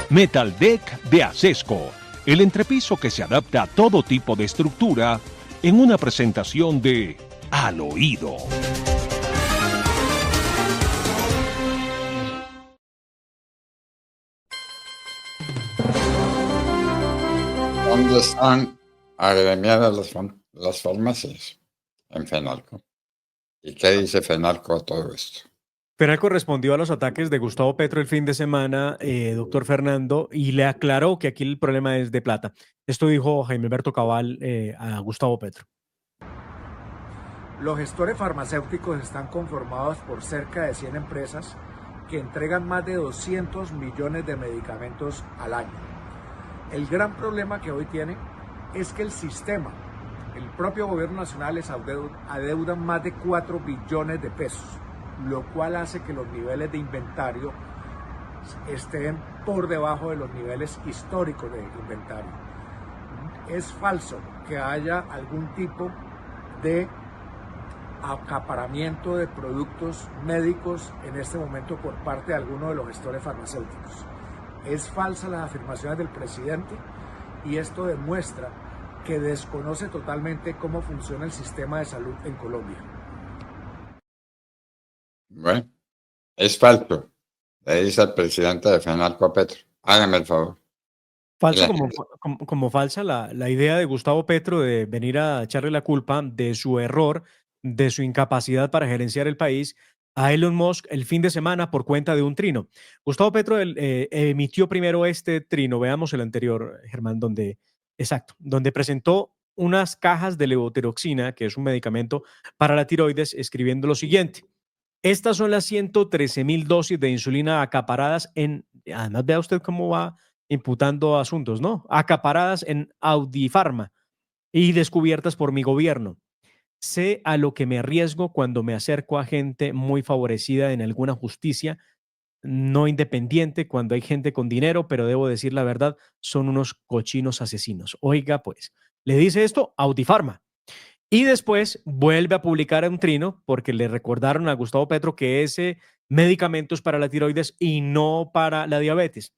Metal Deck de Acesco, el entrepiso que se adapta a todo tipo de estructura en una presentación de Al Oído. ¿Dónde están agremiadas las farmacias? En Fenalco. ¿Y qué dice Fenalco a todo esto? Fenalco respondió a los ataques de Gustavo Petro el fin de semana, doctor Fernando, y le aclaró que aquí el problema es de plata. Esto dijo Jaime Alberto Cabal a Gustavo Petro. Los gestores farmacéuticos están conformados por cerca de 100 empresas que entregan más de 200 millones de medicamentos al año. El gran problema que hoy tienen es que el sistema, el propio gobierno nacional les adeudan más de 4 billones de pesos, lo cual hace que los niveles de inventario estén por debajo de los niveles históricos de inventario. Es falso que haya algún tipo de acaparamiento de productos médicos en este momento por parte de alguno de los gestores farmacéuticos. Es falsa las afirmaciones del presidente y esto demuestra que desconoce totalmente cómo funciona el sistema de salud en Colombia. Bueno, es falso, le dice al presidente de Fenalco a Petro. Hágame el favor. Falso como falsa la idea de Gustavo Petro de venir a echarle la culpa de su error, de su incapacidad para gerenciar el país a Elon Musk el fin de semana por cuenta de un trino. Gustavo Petro emitió primero este trino, veamos el anterior, Germán, donde presentó unas cajas de levotiroxina, que es un medicamento para la tiroides, escribiendo lo siguiente: estas son las 113,000 dosis de insulina acaparadas además vea usted cómo va imputando asuntos, ¿no? Acaparadas en Audifarma y descubiertas por mi gobierno. Sé a lo que me arriesgo cuando me acerco a gente muy favorecida en alguna justicia no independiente, cuando hay gente con dinero, pero debo decir la verdad, son unos cochinos asesinos. Oiga, pues, le dice esto Audifarma. Y después vuelve a publicar un trino porque le recordaron a Gustavo Petro que ese medicamento es para la tiroides y no para la diabetes.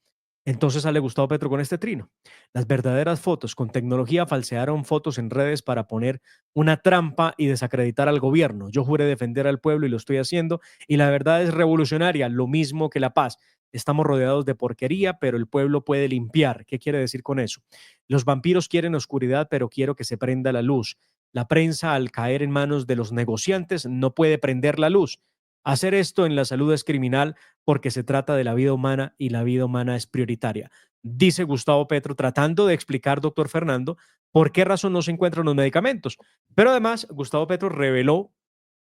Entonces sale Gustavo Petro con este trino. Las verdaderas fotos con tecnología falsearon fotos en redes para poner una trampa y desacreditar al gobierno. Yo juré defender al pueblo y lo estoy haciendo. Y la verdad es revolucionaria, lo mismo que la paz. Estamos rodeados de porquería, pero el pueblo puede limpiar. ¿Qué quiere decir con eso? Los vampiros quieren oscuridad, pero quiero que se prenda la luz. La prensa, al caer en manos de los negociantes, no puede prender la luz. Hacer esto en la salud es criminal porque se trata de la vida humana y la vida humana es prioritaria. Dice Gustavo Petro, tratando de explicar, doctor Fernando, por qué razón no se encuentran los medicamentos. Pero además, Gustavo Petro reveló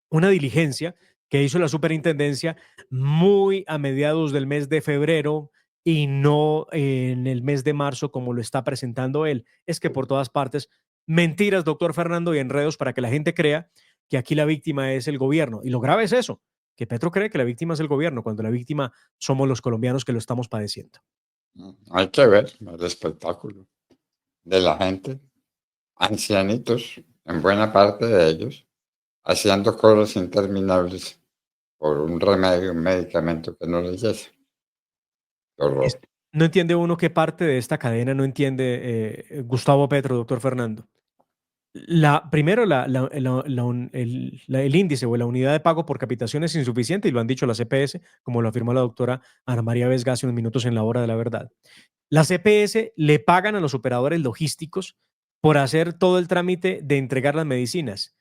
una diligencia que hizo la superintendencia muy a mediados del mes de febrero y no en el mes de marzo como lo está presentando él. Es que por todas partes, mentiras, doctor Fernando, y enredos para que la gente crea que aquí la víctima es el gobierno. Y lo grave es eso, que Petro cree que la víctima es el gobierno, cuando la víctima somos los colombianos que lo estamos padeciendo. Hay que ver el espectáculo de la gente, ancianitos, en buena parte de ellos, haciendo colas interminables por un remedio, un medicamento que no les llega. Qué horror. No entiende uno qué parte de esta cadena no entiende Gustavo Petro, doctor Fernando. Primero, el índice o la unidad de pago por capitación es insuficiente y lo han dicho las CPS, como lo afirmó la doctora Ana María Vesga hace unos minutos en La Hora de la Verdad. Las CPS le pagan a los operadores logísticos por hacer todo el trámite de entregar las medicinas.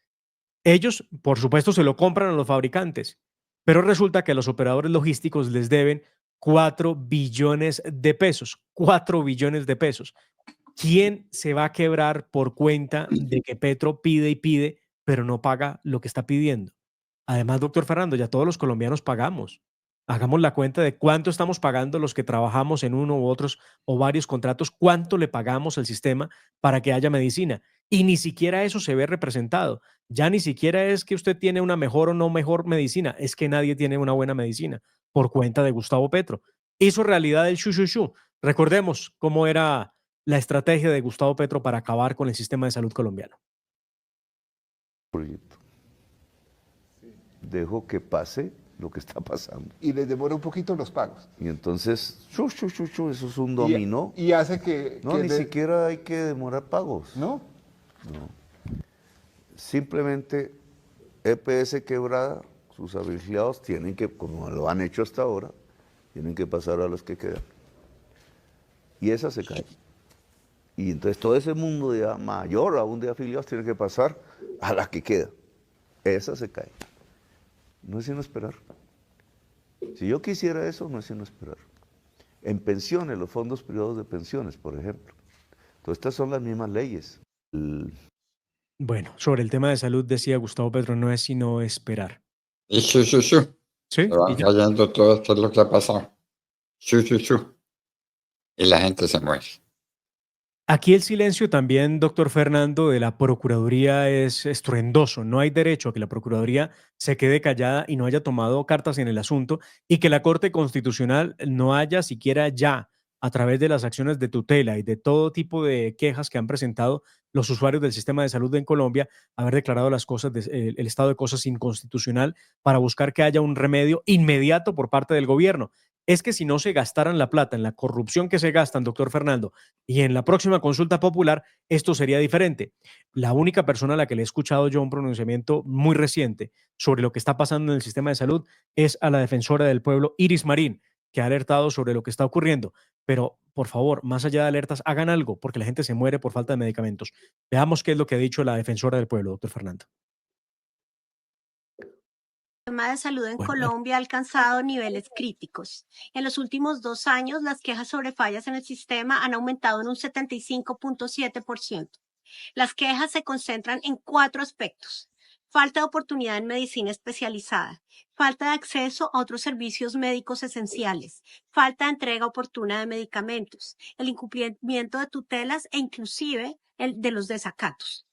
Ellos, por supuesto, se lo compran a los fabricantes, pero resulta que a los operadores logísticos les deben 4 billones de pesos, 4 billones de pesos. ¿Quién se va a quebrar por cuenta de que Petro pide y pide, pero no paga lo que está pidiendo? Además, doctor Fernando, ya todos los colombianos pagamos. Hagamos la cuenta de cuánto estamos pagando los que trabajamos en uno u otros o varios contratos, cuánto le pagamos al sistema para que haya medicina. Y ni siquiera eso se ve representado. Ya ni siquiera es que usted tiene una mejor o no mejor medicina, es que nadie tiene una buena medicina por cuenta de Gustavo Petro. Hizo realidad el shu. Recordemos cómo era la estrategia de Gustavo Petro para acabar con el sistema de salud colombiano. Dejo que pase lo que está pasando. Y les demora un poquito los pagos. Y entonces, eso es un dominó. Y hace que... No, ni siquiera hay que demorar pagos. ¿No? Simplemente EPS quebrada, sus afiliados tienen que, como lo han hecho hasta ahora, tienen que pasar a los que quedan. Y esa se cae. Y entonces todo ese mundo de mayor aún de afiliados tiene que pasar a la que queda. Esa se cae. No es sino esperar. Si yo quisiera eso, no es sino esperar. En pensiones, los fondos privados de pensiones, por ejemplo. Entonces estas son las mismas leyes. Bueno, sobre el tema de salud decía Gustavo Petro, no es sino esperar. Y ¿Sí? se van ¿Y ya? cayendo todo esto es lo que ha pasado. Y la gente se muere. Aquí el silencio también, doctor Fernando, de la Procuraduría es estruendoso. No hay derecho a que la Procuraduría se quede callada y no haya tomado cartas en el asunto y que la Corte Constitucional no haya siquiera ya, a través de las acciones de tutela y de todo tipo de quejas que han presentado los usuarios del sistema de salud en Colombia, haber declarado las cosas, el estado de cosas inconstitucional para buscar que haya un remedio inmediato por parte del gobierno. Es que si no se gastaran la plata en la corrupción que se gastan, doctor Fernando, y en la próxima consulta popular, esto sería diferente. La única persona a la que le he escuchado yo un pronunciamiento muy reciente sobre lo que está pasando en el sistema de salud es a la defensora del pueblo, Iris Marín, que ha alertado sobre lo que está ocurriendo. Pero, por favor, más allá de alertas, hagan algo, porque la gente se muere por falta de medicamentos. Veamos qué es lo que ha dicho la defensora del pueblo, doctor Fernando. El sistema de salud en Bueno, Colombia ha alcanzado niveles críticos. En los últimos 2 años, las quejas sobre fallas en el sistema han aumentado en un 75.7%. Las quejas se concentran en 4 aspectos: falta de oportunidad en medicina especializada, falta de acceso a otros servicios médicos esenciales, falta de entrega oportuna de medicamentos, el incumplimiento de tutelas e inclusive el de los desacatos.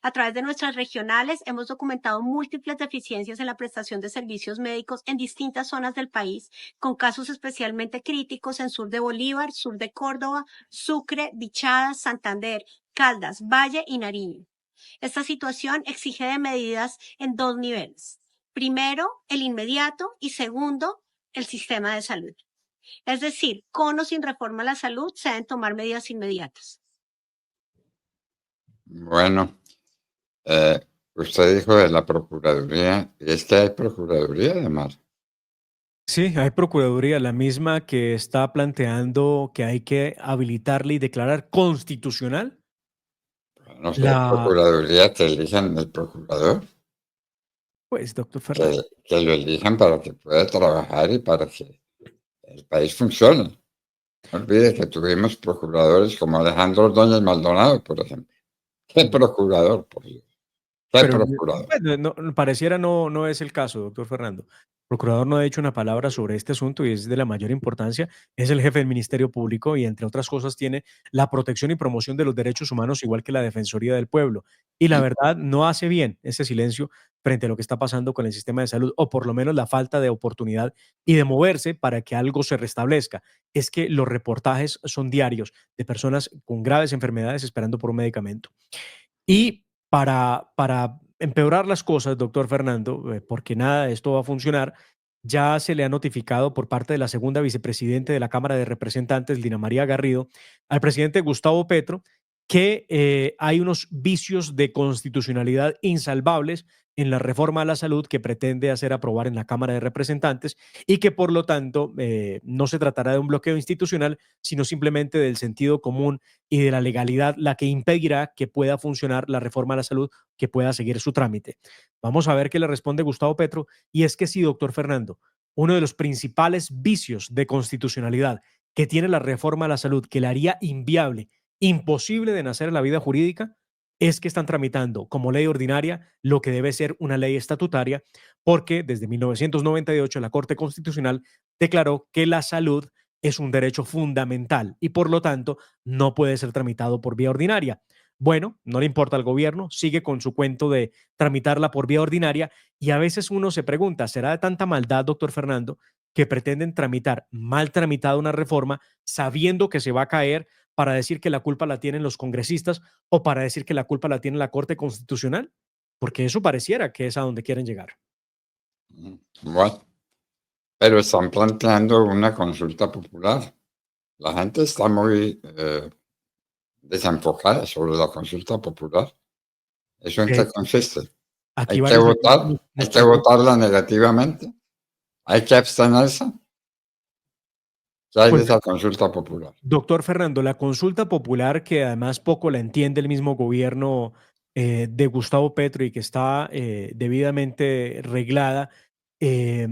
A través de nuestras regionales hemos documentado múltiples deficiencias en la prestación de servicios médicos en distintas zonas del país, con casos especialmente críticos en sur de Bolívar, sur de Córdoba, Sucre, Bichadas, Santander, Caldas, Valle y Nariño. Esta situación exige de medidas en 2 niveles. Primero, el inmediato, y segundo, el sistema de salud. Es decir, con o sin reforma a la salud se deben tomar medidas inmediatas. Bueno, usted dijo de la Procuraduría, y es que hay Procuraduría además. sí, hay Procuraduría, la misma que está planteando que hay que habilitarle y declarar constitucional No sé, Procuraduría que elijan el procurador, pues, doctor Fernando. que lo elijan para que pueda trabajar y para que el país funcione. No olvide que tuvimos procuradores como Alejandro Ordóñez Maldonado, por ejemplo. ¿Qué procurador, por Dios? ¿Qué Pero procurador? bueno, pareciera no es el caso, doctor Fernando. El procurador no ha dicho una palabra sobre este asunto y es de la mayor importancia. Es el jefe del Ministerio Público y, entre otras cosas, tiene la protección y promoción de los derechos humanos, igual que la Defensoría del Pueblo. Y la verdad, no hace bien ese silencio frente a lo que está pasando con el sistema de salud, o por lo menos la falta de oportunidad y de moverse para que algo se restablezca. Es que los reportajes son diarios de personas con graves enfermedades esperando por un medicamento. Y para empeorar las cosas, doctor Fernando, porque nada de esto va a funcionar, ya se le ha notificado por parte de la segunda vicepresidente de la Cámara de Representantes, Lina María Garrido, al presidente Gustavo Petro, que hay unos vicios de constitucionalidad insalvables en la reforma a la salud que pretende hacer aprobar en la Cámara de Representantes y que, por lo tanto, no se tratará de un bloqueo institucional, sino simplemente del sentido común y de la legalidad la que impedirá que pueda funcionar la reforma a la salud, que pueda seguir su trámite. Vamos a ver qué le responde Gustavo Petro. Y es que sí, doctor Fernando, uno de los principales vicios de constitucionalidad que tiene la reforma a la salud, que la haría inviable, imposible de nacer en la vida jurídica, es que están tramitando como ley ordinaria lo que debe ser una ley estatutaria, porque desde 1998 la Corte Constitucional declaró que la salud es un derecho fundamental y, por lo tanto, no puede ser tramitado por vía ordinaria. Bueno, no le importa al gobierno, sigue con su cuento de tramitarla por vía ordinaria y a veces uno se pregunta, ¿será de tanta maldad, doctor Fernando, que pretenden tramitar mal tramitada una reforma sabiendo que se va a caer para decir que la culpa la tienen los congresistas o para decir que la culpa la tiene la Corte Constitucional? Porque eso pareciera que es a donde quieren llegar. Bueno, pero están planteando una consulta popular. La gente está muy desenfocada sobre la consulta popular. ¿Eso en Eh, qué consiste? Aquí ¿Hay que varios votar? ¿Hay que nos votarla negativamente? ¿Hay que abstenerse? ¿Qué hay de pues, esa consulta popular? doctor Fernando, la consulta popular, que además poco la entiende el mismo gobierno de Gustavo Petro y que está debidamente reglada, eh,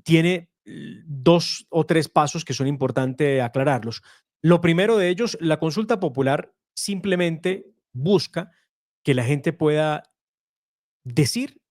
tiene dos o tres pasos que son importantes aclararlos. Lo primero de ellos, la consulta popular simplemente busca que la gente pueda decir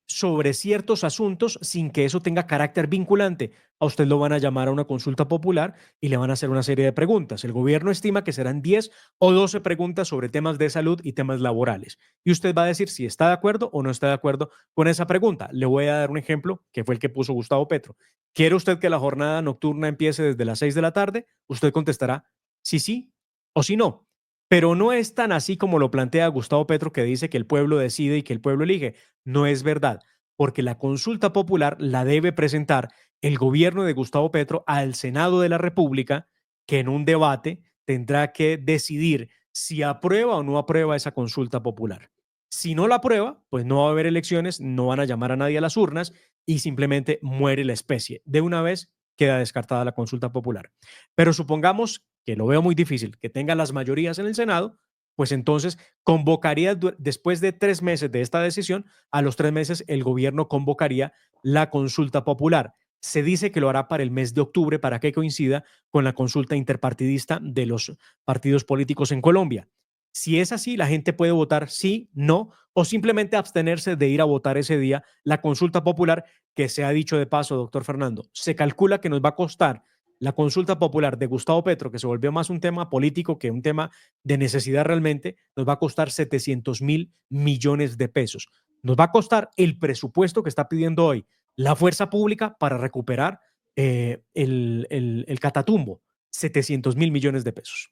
sobre ciertos asuntos sin que eso tenga carácter vinculante. A usted lo van a llamar a una consulta popular y le van a hacer una serie de preguntas. El gobierno estima que serán 10 o 12 preguntas sobre temas de salud y temas laborales. Y usted va a decir si está de acuerdo o no está de acuerdo con esa pregunta. Le voy a dar un ejemplo que fue el que puso Gustavo Petro. ¿Quiere usted que la jornada nocturna empiece desde las 6 de la tarde? Usted contestará si sí o si no. Pero no es tan así como lo plantea Gustavo Petro, que dice que el pueblo decide y que el pueblo elige. No es verdad, porque la consulta popular la debe presentar el gobierno de Gustavo Petro al Senado de la República, que en un debate tendrá que decidir si aprueba o no aprueba esa consulta popular. Si no la aprueba, pues no va a haber elecciones, no van a llamar a nadie a las urnas y simplemente muere la especie. De una vez queda descartada la consulta popular. Pero supongamos que lo veo muy difícil, que tenga las mayorías en el Senado, pues entonces convocaría después de 3 meses de esta decisión, a los 3 meses el gobierno convocaría la consulta popular. Se dice que lo hará para el mes de octubre para que coincida con la consulta interpartidista de los partidos políticos en Colombia. Si es así, la gente puede votar sí, no, o simplemente abstenerse de ir a votar ese día la consulta popular, que se ha dicho de paso, doctor Fernando, se calcula que nos va a costar la consulta popular de Gustavo Petro, que se volvió más un tema político que un tema de necesidad realmente, nos va a costar 700.000 millones de pesos. Nos va a costar el presupuesto que está pidiendo hoy la fuerza pública para recuperar el Catatumbo, 700.000 millones de pesos.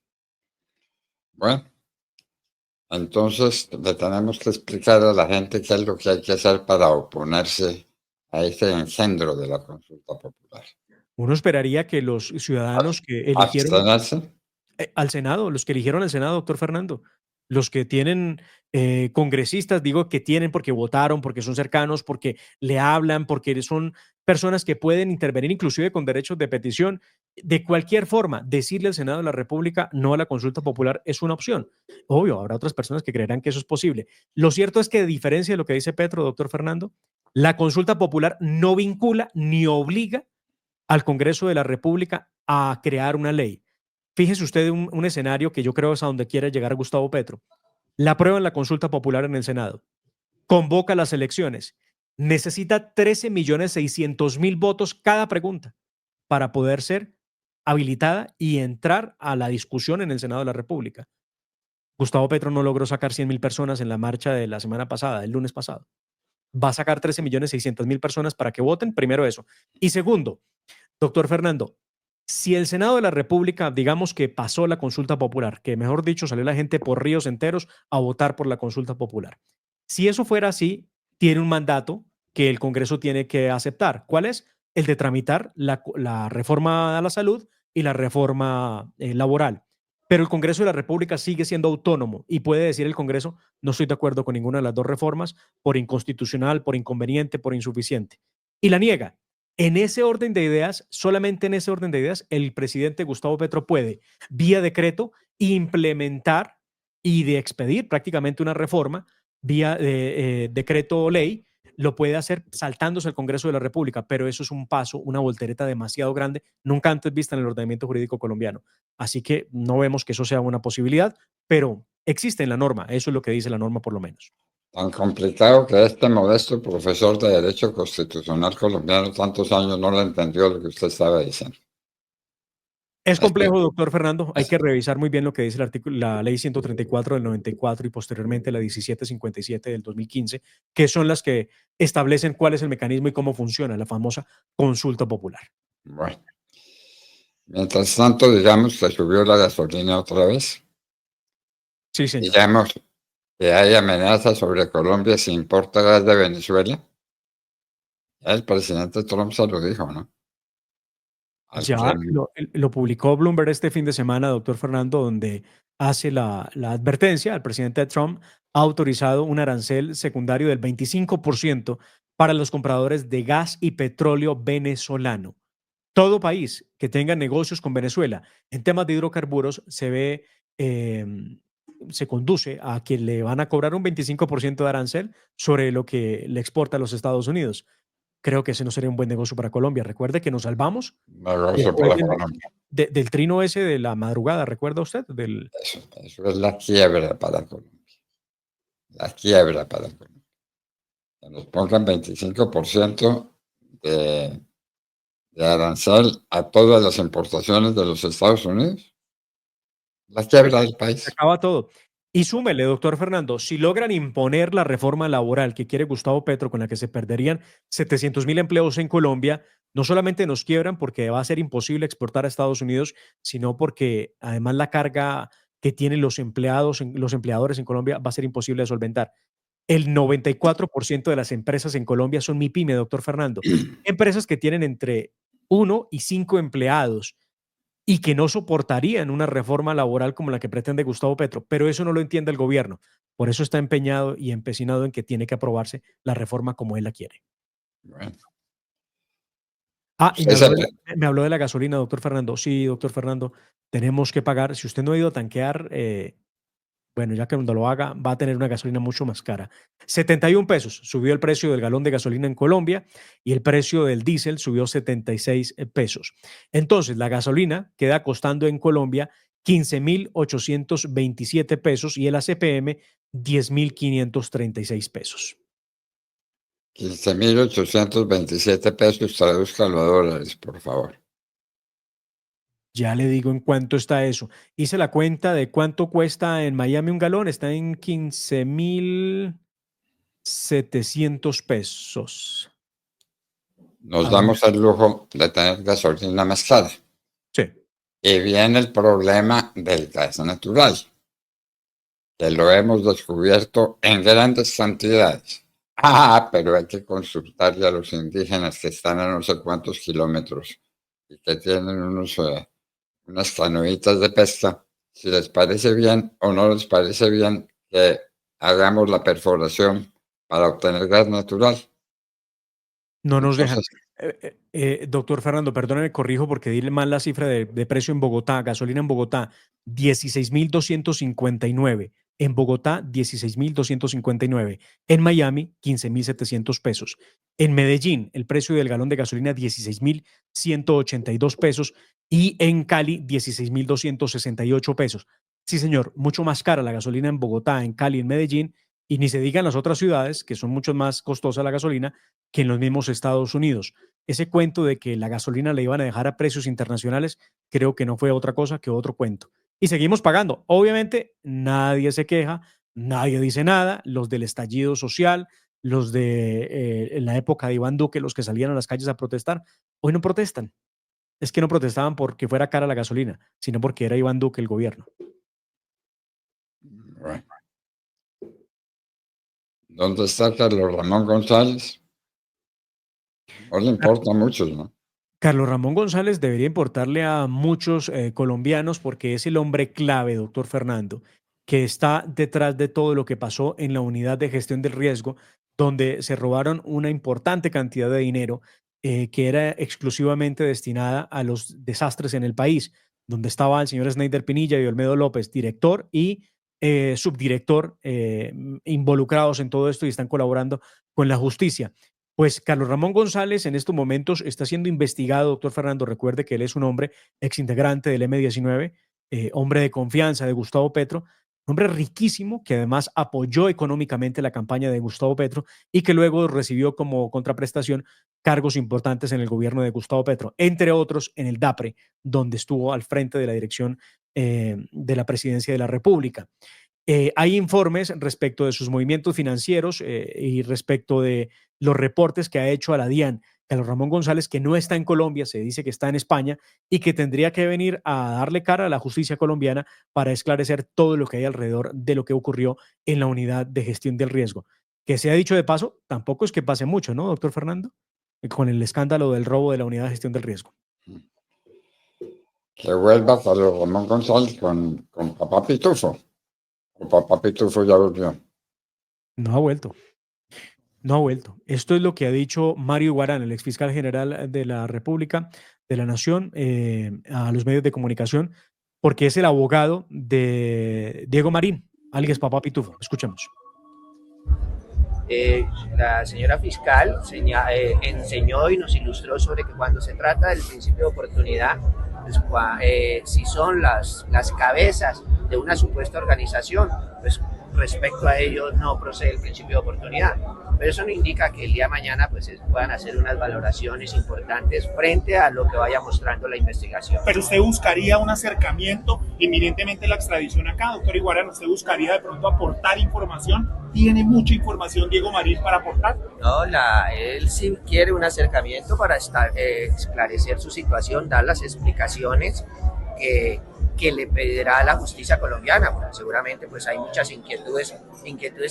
Bueno, entonces le tenemos que explicar a la gente qué es lo que hay que hacer para oponerse a ese engendro de la consulta popular. Uno esperaría que los ciudadanos que eligieron Abstenerse. al Senado, los que eligieron al Senado, doctor Fernando, los que tienen congresistas, digo que tienen porque votaron, porque son cercanos, porque le hablan, porque son personas que pueden intervenir inclusive con derechos de petición. De cualquier forma, decirle al Senado de la República no a la consulta popular es una opción. Obvio, habrá otras personas que creerán que eso es posible. Lo cierto es que, a diferencia de lo que dice Petro, doctor Fernando, la consulta popular no vincula ni obliga al Congreso de la República a crear una ley. Fíjese usted un escenario que yo creo es a donde quiere llegar Gustavo Petro. La aprueba en la consulta popular en el Senado, convoca las elecciones, necesita 13.600.000 votos cada pregunta para poder ser habilitada y entrar a la discusión en el Senado de la República. Gustavo Petro no logró sacar 100.000 personas en la marcha de la semana pasada, el lunes pasado. Va a sacar 13.600.000 personas para que voten, primero eso. Y segundo, doctor Fernando, si el Senado de la República, digamos que pasó la consulta popular, que mejor dicho, salió la gente por ríos enteros a votar por la consulta popular. Si eso fuera así, tiene un mandato que el Congreso tiene que aceptar. ¿Cuál es? El de tramitar la reforma a la salud y la reforma laboral. Pero el Congreso de la República sigue siendo autónomo y puede decir el Congreso, no estoy de acuerdo con ninguna de las dos reformas, por inconstitucional, por inconveniente, por insuficiente. Y la niega. En ese orden de ideas, solamente en ese orden de ideas, el presidente Gustavo Petro puede, vía decreto, implementar y de expedir prácticamente una reforma vía decreto ley, lo puede hacer saltándose el Congreso de la República, pero eso es un paso, una voltereta demasiado grande, nunca antes vista en el ordenamiento jurídico colombiano. Así que no vemos que eso sea una posibilidad, pero existe en la norma, eso es lo que dice la norma por lo menos. Tan complicado que este modesto profesor de Derecho Constitucional colombiano tantos años no le entendió lo que usted estaba diciendo. Es complejo, doctor Fernando. Hay que revisar muy bien lo que dice el artículo, la ley 134 del 94 y posteriormente la 1757 del 2015, que son las que establecen cuál es el mecanismo y cómo funciona la famosa consulta popular. Bueno, mientras tanto, digamos que subió la gasolina otra vez. Sí, señor. Digamos que hay amenazas sobre Colombia si importa gas de Venezuela. El presidente Trump se lo dijo, ¿no? Al Ya Kremlin. lo publicó Bloomberg este fin de semana, doctor Fernando, donde hace la advertencia al presidente Trump ha autorizado un arancel secundario del 25% para los compradores de gas y petróleo venezolano. Todo país que tenga negocios con Venezuela en temas de hidrocarburos se conduce a que le van a cobrar un 25% de arancel sobre lo que le exporta a los Estados Unidos. Creo que ese no sería un buen negocio para Colombia. Recuerde que nos salvamos Negocio después para Colombia. del trino ese de la madrugada, ¿recuerda usted? Eso es la quiebra para Colombia. La quiebra para Colombia. Que nos pongan 25% de arancel a todas las importaciones de los Estados Unidos. La quiebra del Se país. acaba todo. Y súmele, doctor Fernando, si logran imponer la reforma laboral que quiere Gustavo Petro, con la que se perderían 700.000 empleos en Colombia, no solamente nos quiebran porque va a ser imposible exportar a Estados Unidos, sino porque además la carga que tienen los empleadores en Colombia va a ser imposible de solventar. El 94% de las empresas en Colombia son MIPYME, doctor Fernando. Empresas que tienen entre 1 y 5 empleados y que no soportarían una reforma laboral como la que pretende Gustavo Petro, pero eso no lo entiende el gobierno. Por eso está empeñado y empecinado en que tiene que aprobarse la reforma como él la quiere. Bueno, Y usted se pre- me habló de la gasolina, doctor Fernando. Sí, doctor Fernando, tenemos que pagar. Si usted no ha ido a tanquear, bueno, ya que cuando lo haga, va a tener una gasolina mucho más cara. 71 pesos subió el precio del galón de gasolina en Colombia y el precio del diésel subió 76 pesos. Entonces, la gasolina queda costando en Colombia 15.827 pesos y el ACPM 10.536 pesos. 15.827 pesos, tradúzcalo a dólares, por favor. Ya le digo en cuánto está eso. Hice la cuenta de cuánto cuesta en Miami un galón. Está en 15.700 pesos. Nos A ver, damos el lujo de tener gasolina más cara. sí. Y viene el problema del gas natural, que lo hemos descubierto en grandes cantidades. Pero hay que consultarle a los indígenas que están a no sé cuántos kilómetros y que tienen unas canoitas de pesca, si les parece bien o no les parece bien que hagamos la perforación para obtener gas natural. No nos dejan. Entonces, Doctor Fernando, perdóneme, corrijo porque di mal la cifra de precio en Bogotá. Gasolina en Bogotá, 16.259. En Bogotá, 16.259. En Miami, 15.700 pesos. En Medellín, el precio del galón de gasolina, 16.182 pesos. Y en Cali, 16.268 pesos. Sí, señor, mucho más cara la gasolina en Bogotá, en Cali, en Medellín. Y ni se digan las otras ciudades, que son mucho más costosa la gasolina que en los mismos Estados Unidos. Ese cuento de que la gasolina le iban a dejar a precios internacionales, creo que no fue otra cosa que otro cuento. Y seguimos pagando. Obviamente, nadie se queja, nadie dice nada. Los del estallido social, los de en la época de Iván Duque, los que salían a las calles a protestar, hoy no protestan. Es que no protestaban porque fuera cara la gasolina, sino porque era Iván Duque el gobierno. bueno, ¿dónde está Carlos Ramón González? No le importa mucho, ¿no? Carlos Ramón González debería importarle a muchos colombianos porque es el hombre clave, doctor Fernando, que está detrás de todo lo que pasó en la unidad de gestión del riesgo, donde se robaron una importante cantidad de dinero que era exclusivamente destinada a los desastres en el país, donde estaba el señor Snyder Pinilla y Olmedo López, director y subdirector, involucrados en todo esto y están colaborando con la justicia. Pues Carlos Ramón González en estos momentos está siendo investigado, doctor Fernando. Recuerde que él es un hombre exintegrante del M19, hombre de confianza de Gustavo Petro, un hombre riquísimo que además apoyó económicamente la campaña de Gustavo Petro y que luego recibió como contraprestación cargos importantes en el gobierno de Gustavo Petro, entre otros en el DAPRE, donde estuvo al frente de la dirección de la presidencia de la República. Hay informes respecto de sus movimientos financieros y respecto de los reportes que ha hecho a la DIAN Carlos Ramón González, que no está en Colombia, se dice que está en España y que tendría que venir a darle cara a la justicia colombiana para esclarecer todo lo que hay alrededor de lo que ocurrió en la unidad de gestión del riesgo. Que se ha dicho de paso, tampoco es que pase mucho, ¿no, doctor Fernando? con el escándalo del robo de la unidad de gestión del riesgo. Que vuelva Carlos Ramón González con Papá Pitufo. O Papá Pitufo ya volvió. No ha vuelto. No ha vuelto. Esto es lo que ha dicho Mario Guarán, el exfiscal general de la República, de la Nación, a los medios de comunicación, porque es el abogado de Diego Marín, alias Papá Pitufo. Escuchemos. La señora fiscal enseñó y nos ilustró sobre que cuando se trata del principio de oportunidad, pues, si son las cabezas de una supuesta organización, pues respecto a ellos no procede el principio de oportunidad. Pero eso no indica que el día de mañana pues, puedan hacer unas valoraciones importantes frente a lo que vaya mostrando la investigación. Pero usted buscaría un acercamiento, inminentemente la extradición acá, doctor Iguarán, usted buscaría de pronto aportar información. ¿Tiene mucha información Diego Marín para aportar? No, él sí quiere un acercamiento para esclarecer su situación, dar las explicaciones que le pedirá a la justicia colombiana, porque seguramente pues hay muchas inquietudes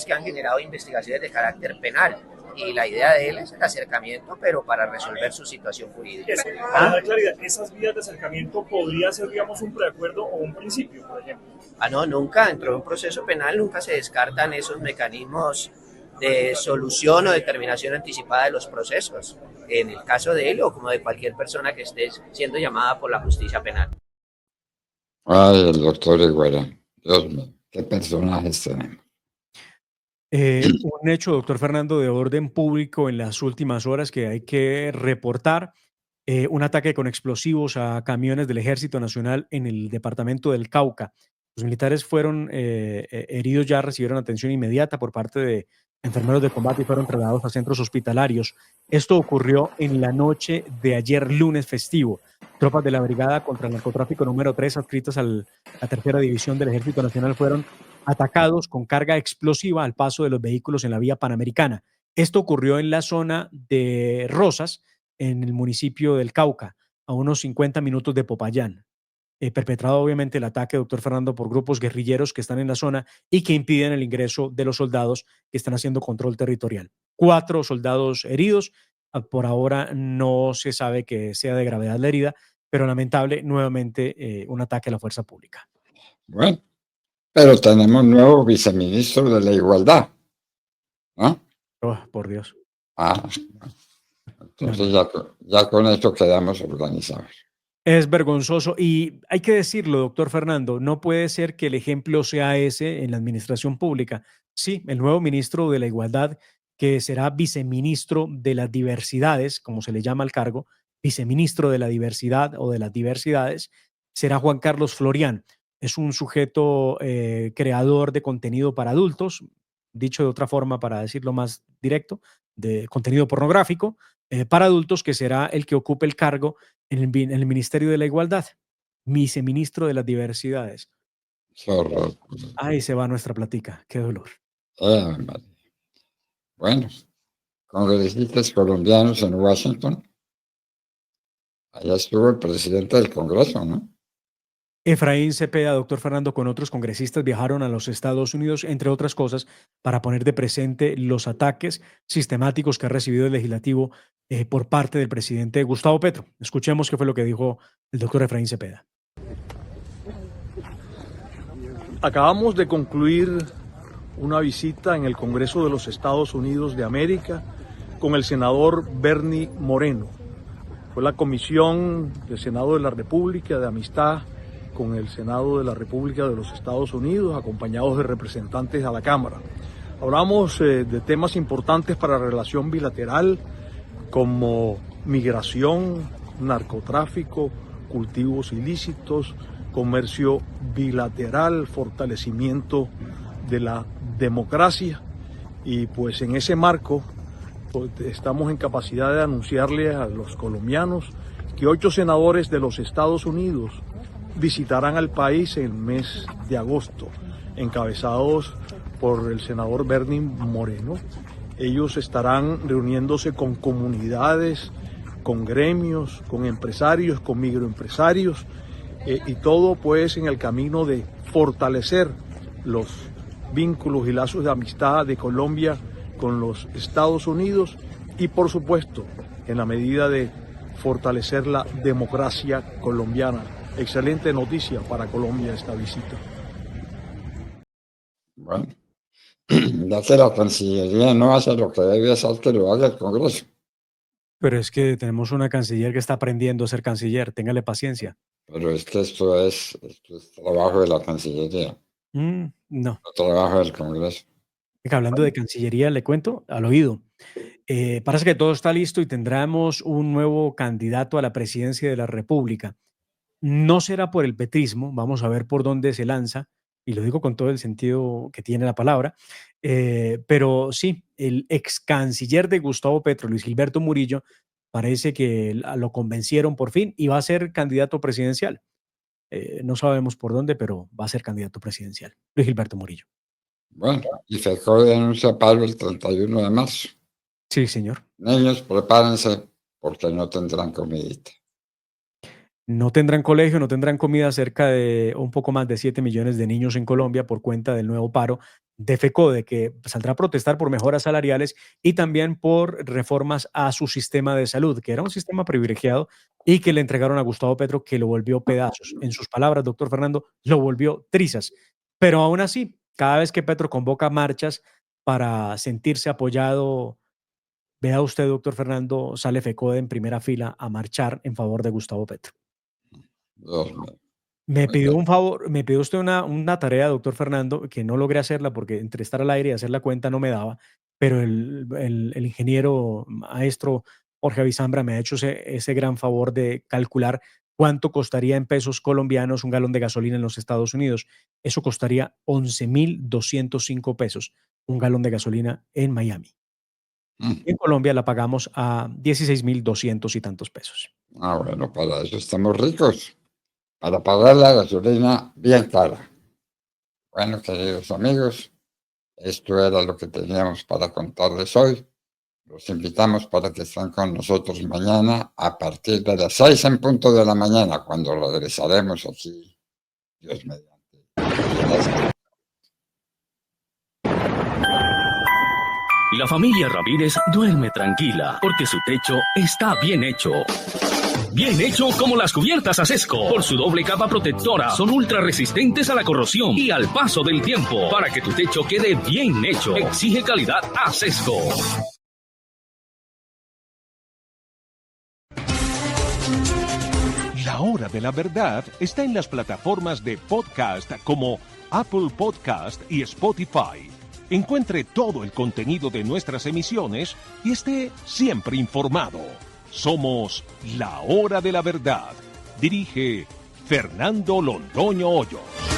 que han generado investigaciones de carácter penal, y la idea de él es el acercamiento, pero para resolver su situación jurídica. Para dar claridad, ¿esas vías de acercamiento podría ser, digamos, un preacuerdo o un principio, por ejemplo? No, nunca, dentro de un proceso penal nunca se descartan esos mecanismos de solución o determinación anticipada de los procesos, en el caso de él o como de cualquier persona que esté siendo llamada por la justicia penal. Ay, el doctor Iguarán. Dios mío, qué personajes tenemos. Un hecho, doctor Fernando, de orden público en las últimas horas que hay que reportar. Un ataque con explosivos a camiones del Ejército Nacional en el departamento del Cauca. Los militares fueron heridos, ya recibieron atención inmediata por parte de enfermeros de combate y fueron trasladados a centros hospitalarios. Esto ocurrió en la noche de ayer lunes festivo. Tropas de la Brigada contra el Narcotráfico número 3, adscritas a la tercera división del Ejército Nacional, fueron atacados con carga explosiva al paso de los vehículos en la vía panamericana. Esto ocurrió en la zona de Rosas, en el municipio del Cauca, a unos 50 minutos de Popayán. Perpetrado obviamente el ataque, doctor Fernando, por grupos guerrilleros que están en la zona y que impiden el ingreso de los soldados que están haciendo control territorial. 4 soldados heridos. Por ahora no se sabe que sea de gravedad la herida, pero lamentable nuevamente un ataque a la fuerza pública. Bueno, pero tenemos nuevo viceministro de la Igualdad, ¿no? Oh, por Dios. Entonces ya con esto quedamos organizados. Es vergonzoso y hay que decirlo, doctor Fernando, no puede ser que el ejemplo sea ese en la administración pública. Sí, el nuevo ministro de la Igualdad, que será viceministro de las diversidades, como se le llama al cargo, viceministro de la diversidad o de las diversidades, será Juan Carlos Florián. Es un sujeto creador de contenido para adultos, dicho de otra forma para decirlo más directo, de contenido pornográfico para adultos, que será el que ocupe el cargo en el Ministerio de la Igualdad, viceministro de las diversidades. Ahí se va nuestra plática, qué dolor. Bueno, congresistas colombianos en Washington. Allá estuvo el presidente del Congreso, ¿no? Efraín Cepeda, doctor Fernando, con otros congresistas viajaron a los Estados Unidos, entre otras cosas, para poner de presente los ataques sistemáticos que ha recibido el legislativo por parte del presidente Gustavo Petro. Escuchemos qué fue lo que dijo el doctor Efraín Cepeda. Acabamos de concluir una visita en el Congreso de los Estados Unidos de América con el senador Bernie Moreno. Fue la Comisión del Senado de la República de Amistad con el Senado de la República de los Estados Unidos, acompañados de representantes a la Cámara. Hablamos de temas importantes para la relación bilateral, como migración, narcotráfico, cultivos ilícitos, comercio bilateral, fortalecimiento de la democracia. Y pues en ese marco pues, estamos en capacidad de anunciarle a los colombianos que 8 senadores de los Estados Unidos visitarán al país en el mes de agosto, encabezados por el senador Bernie Moreno. Ellos estarán reuniéndose con comunidades, con gremios, con empresarios, con microempresarios, y todo pues en el camino de fortalecer los vínculos y lazos de amistad de Colombia con los Estados Unidos y por supuesto en la medida de fortalecer la democracia colombiana. Excelente noticia para Colombia esta visita. Bueno, ya que la Cancillería no hace lo que debe hacer, que lo haga el Congreso. Pero es que tenemos una canciller que está aprendiendo a ser canciller, téngale paciencia. Pero es que esto es trabajo de la Cancillería, No. no trabajo del Congreso. Hablando de Cancillería, le cuento al oído. Parece que todo está listo y tendremos un nuevo candidato a la presidencia de la República. No será por el petrismo, vamos a ver por dónde se lanza, y lo digo con todo el sentido que tiene la palabra, pero sí, el ex canciller de Gustavo Petro, Luis Gilberto Murillo, parece que lo convencieron por fin y va a ser candidato presidencial. No sabemos por dónde, pero va a ser candidato presidencial, Luis Gilberto Murillo. Bueno, y FECO denuncia paro el 31 de marzo. Sí, señor. Niños, prepárense porque no tendrán comidita. No tendrán colegio, no tendrán comida. Cerca de un poco más de 7 millones de niños en Colombia por cuenta del nuevo paro de FECODE, que saldrá a protestar por mejoras salariales y también por reformas a su sistema de salud, que era un sistema privilegiado y que le entregaron a Gustavo Petro, que lo volvió pedazos. En sus palabras, doctor Fernando, lo volvió trizas. Pero aún así, cada vez que Petro convoca marchas para sentirse apoyado, vea usted, doctor Fernando, sale FECODE en primera fila a marchar en favor de Gustavo Petro. Me pidió un favor, me pidió usted una tarea, doctor Fernando, que no logré hacerla porque entre estar al aire y hacer la cuenta no me daba, pero el ingeniero maestro Jorge Avizambra me ha hecho ese gran favor de calcular cuánto costaría en pesos colombianos un galón de gasolina en los Estados Unidos. Eso costaría 11.205 pesos, un galón de gasolina en Miami. En Colombia la pagamos a 16.200 y tantos pesos. Bueno, para eso estamos ricos. Para pagar la gasolina bien cara. Bueno, queridos amigos, esto era lo que teníamos para contarles hoy. Los invitamos para que estén con nosotros mañana a partir de las 6 en punto de la mañana, cuando regresaremos aquí, Dios mediante. La familia Ramírez duerme tranquila porque su techo está bien hecho. Bien hecho como las cubiertas Acesco. Por su doble capa protectora, son ultra resistentes a la corrosión y al paso del tiempo. Para que tu techo quede bien hecho, exige calidad Acesco. La hora de la verdad está en las plataformas de podcast como Apple Podcast y Spotify. Encuentre todo el contenido de nuestras emisiones y esté siempre informado. Somos La Hora de la Verdad. Dirige Fernando Londoño Hoyos.